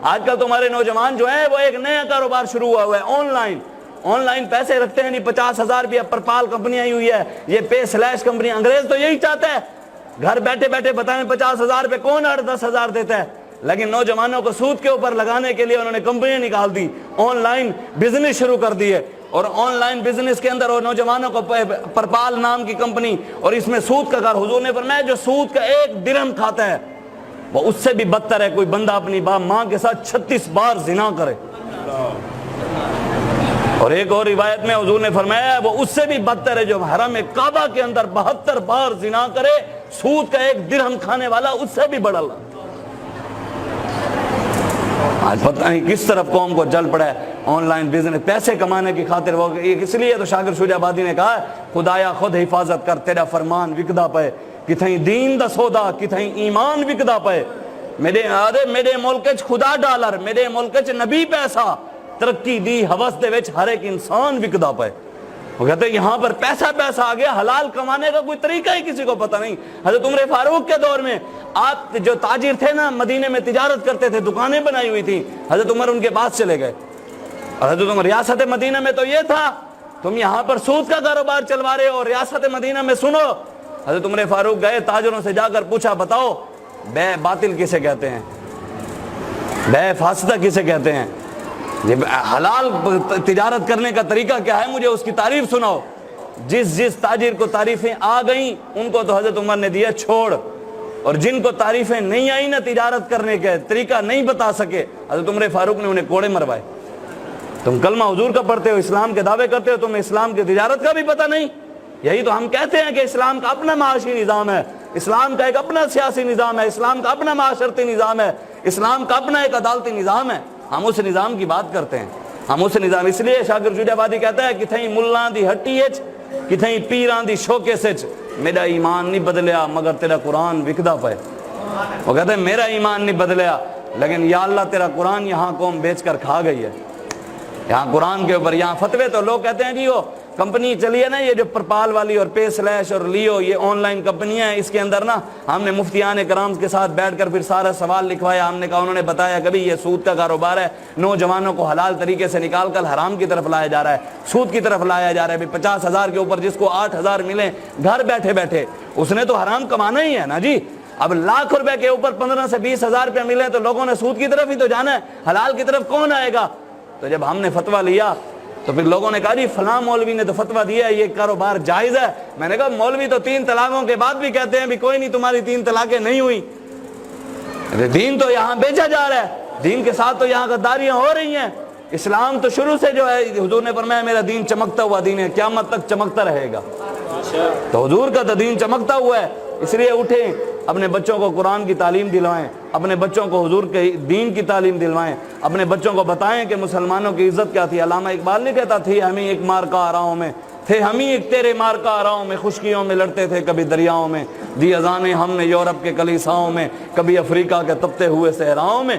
آج کل تمہارے نوجوان جو ہیں وہ ایک نیا کاروبار شروع ہوا ہے آن لائن پیسے رکھتے ہیں نہیں. 50,000 روپیہ پرپال کمپنی آئی ہوئی ہے, یہ پے سلیش کمپنی. انگریز تو یہی چاہتا ہے, گھر بیٹھے بیٹھے بتائیں 50,000 روپے کون 8-10,000 دیتا ہے. لیکن نوجوانوں کو سود کے اوپر لگانے کے لیے انہوں نے کمپنیاں نکال دی, آن لائن بزنس شروع کر دیے, اور آن لائن بزنس کے اندر اور نوجوانوں کو پرپال نام کی کمپنی, اور اس میں سود کا کار. حضور نے فرمایا جو سود کا 1 درہم کھاتا ہے وہ اس سے بھی بدتر ہے کوئی بندہ اپنی ماں کے ساتھ 36 بار زنا کرے. اور ایک اور روایت میں حضور نے فرمایا وہ اس سے بھی بدتر ہے جو حرم کعبہ کے اندر 72 بار زنا کرے, سود کا 1 درہم کھانے والا اس سے بھی بڑا. آج پتہ نہیں کس طرف قوم کو جل پڑا ہے آن لائن بزنس پیسے کمانے کی خاطر. وہ اس لیے تو شاکر شجاع آبادی نے کہا خدایا خود حفاظت کر تیرا فرمان وکدا پے, کتھیں دین دا سودا کتھیں ایمان وکدا پے. میرے ملک چ خدا ڈالر, میرے ملک چ نبی پیسہ, ترقی دی ہوس دے وچ ہر ایک انسان وکدا پے. وہ کہتے ہیں یہاں پر پیسہ آ گیا, حلال کمانے کا کوئی طریقہ ہی کسی کو پتہ نہیں. حضرت عمر فاروق کے دور میں آپ جو تاجر تھے نا, مدینے میں تجارت کرتے تھے, دکانیں بنائی ہوئی تھی, حضرت عمر ان کے پاس چلے گئے. اور حضرت عمر ریاست مدینہ میں تو یہ تھا تم یہاں پر سود کا کاروبار چلوا رہے ہو, ریاست مدینہ میں سنو. حضرت عمر فاروق گئے, تاجروں سے جا کر پوچھا بتاؤ بے باطل کسے کہتے ہیں, بے فاسدہ کسے کہتے ہیں, حلال تجارت کرنے کا طریقہ کیا ہے, مجھے اس کی تعریف سناؤ. جس تاجر کو تعریفیں آ گئیں ان کو تو حضرت عمر نے دیا چھوڑ, اور جن کو تعریفیں نہیں آئی نا تجارت کرنے کا طریقہ نہیں بتا سکے, حضرت عمر فاروق نے انہیں کوڑے مروائے. تم کلمہ حضور کا پڑھتے ہو, اسلام کے دعوے کرتے ہو, تمہیں اسلام کی تجارت کا بھی پتہ نہیں. یہی تو ہم کہتے ہیں کہ اسلام کا اپنا معاشی نظام ہے, اسلام کا ایک اپنا سیاسی نظام ہے, اسلام کا اپنا معاشرتی نظام ہے, اسلام کا اپنا ایک عدالتی نظام ہے. ہم اس نظام کی بات کرتے ہیں, ہم اس نظام. اس لیے شاکر شجاع آبادی کہتا ہے کتھیں ملاں دی ہٹی اچ کتھیں پیراں دی شوکے سچ, میرا ایمان نہیں بدلیا مگر تیرا قرآن وکدا پے. وہ کہتے ہیں میرا ایمان نہیں بدلیا لیکن یا اللہ تیرا قرآن یہاں قوم بیچ کر کھا گئی ہے. یہاں قرآن کے اوپر یہاں فتوے تو لوگ کہتے ہیں جی وہ کمپنی چلی ہے نا یہ جو پرپال والی اور پے سلیش اور لیو, یہ آن لائن کمپنیاں ہیں, اس کے اندر نا ہم نے مفتیان کرام کے ساتھ بیٹھ کر پھر سارا سوال لکھوایا. ہم نے کہا, انہوں نے بتایا کبھی یہ سود کا کاروبار ہے, نوجوانوں کو حلال طریقے سے نکال کر حرام کی طرف لایا جا رہا ہے, سود کی طرف لایا جا رہا ہے. 50,000 کے اوپر جس کو 8,000 ملیں گھر بیٹھے بیٹھے, اس نے تو حرام کمانا ہی ہے نا جی. اب لاکھ روپے کے اوپر 15 سے 20,000 روپے ملے تو لوگوں نے سود کی طرف ہی تو جانا ہے, حلال کی طرف کون آئے گا. تو جب ہم نے فتویٰ لیا تو پھر لوگوں نے کہا جی فلاں مولوی نے تو فتویٰ دیا ہے یہ کاروبار جائز ہے. میں نے کہا مولوی تو 3 طلاقوں کے بعد بھی کہتے ہیں بھی کوئی نہیں تمہاری 3 طلاقیں نہیں ہوئی. دین تو یہاں بیچا جا رہا ہے, دین کے ساتھ تو یہاں غداریاں ہو رہی ہیں. اسلام تو شروع سے جو ہے حضور نے فرمایا میرا دین چمکتا ہوا دین ہے, قیامت تک چمکتا رہے گا. تو حضور کا تو دین چمکتا ہوا ہے. اس لیے اٹھیں, اپنے بچوں کو قرآن کی تعلیم دلوائیں, اپنے بچوں کو حضور کے دین کی تعلیم دلوائیں, اپنے بچوں کو بتائیں کہ مسلمانوں کی عزت کیا تھی. علامہ اقبال نہیں کہتا تھی ہمیں ایک مارکا آراؤں میں, تھے ہمیں ایک تیرے مارکا آراؤں میں, خشکیوں میں لڑتے تھے کبھی دریاؤں میں, دی اذانیں ہم نے یورپ کے کلیساؤں میں, کبھی افریقہ کے تپتے ہوئے صحراؤں میں.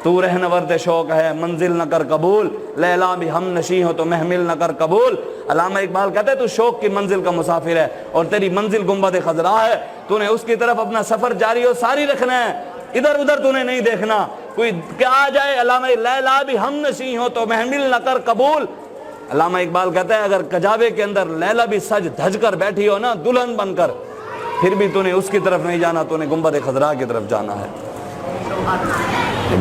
تو رہنورد شوق ہے منزل نہ کر قبول, لیلا بھی ہم نشیں ہو تو محمل نہ کر قبول. علامہ اقبال کہتے ہیں تو شوق کی منزل کا مسافر ہے اور تیری منزل گنبد خضرا ہے, تو نے اس کی طرف اپنا سفر جاری و ساری رکھنا ہے, ادھر ادھر تو نے نہیں دیکھنا. کوئی کیا آ جائے علامہ لیلا بھی ہم نشیں ہو تو محمل نہ کر قبول. علامہ اقبال کہتا ہے اگر کجاوے کے اندر لیلا بھی سج دھج کر بیٹھی ہو نا دلہن بن کر, پھر بھی تو نے اس کی طرف نہیں جانا, تو نے گنبد خضرا کی طرف جانا ہے.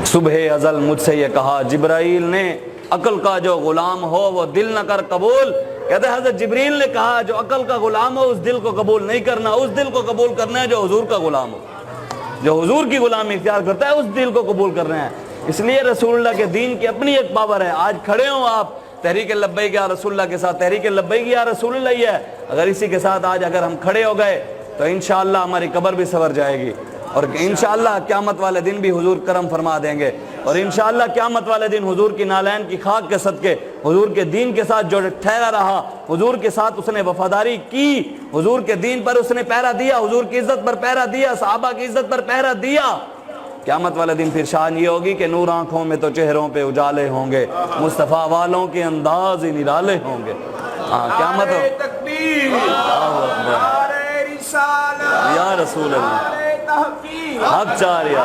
صبح ازل مجھ سے یہ کہا جبرائیل نے عقل کا جو غلام ہو وہ دل نہ کر قبول. کہتے ہیں حضرت جبریل نے کہا جو عقل کا غلام ہو اس دل کو قبول نہیں کرنا, اس دل کو قبول کرنا ہے جو حضور کا غلام ہو, جو حضور کی غلامی اختیار کرتا ہے اس دل کو قبول کرنا ہے. اس لیے رسول اللہ کے دین کی اپنی ایک پاور ہے. آج کھڑے ہوں آپ تحریک لبیک یا رسول اللہ کے ساتھ, تحریک لبیک یا رسول اللہ ہی ہے, اگر اسی کے ساتھ آج اگر ہم کھڑے ہو گئے تو انشاءاللہ ہماری قبر بھی سنور جائے گی, اور انشاءاللہ قیامت والے دن بھی حضور کرم فرما دیں گے, اور انشاءاللہ قیامت والے دن حضور کی نالین کی خاک کے صدقے حضور کے دین کے ساتھ جو ٹھہرا رہا, حضور کے ساتھ اس نے وفاداری کی, حضور کے دین پر اس نے پہرا دیا, حضور کی عزت پر پہرا دیا, صحابہ کی عزت پر پہرا دیا, قیامت والے دن پھر شان یہ ہوگی کہ نور آنکھوں میں تو چہروں پہ اجالے ہوں گے, مصطفیٰ والوں کے انداز ہی نرالے ہوں گے. قیامت یا رسول اللہ حق چار یا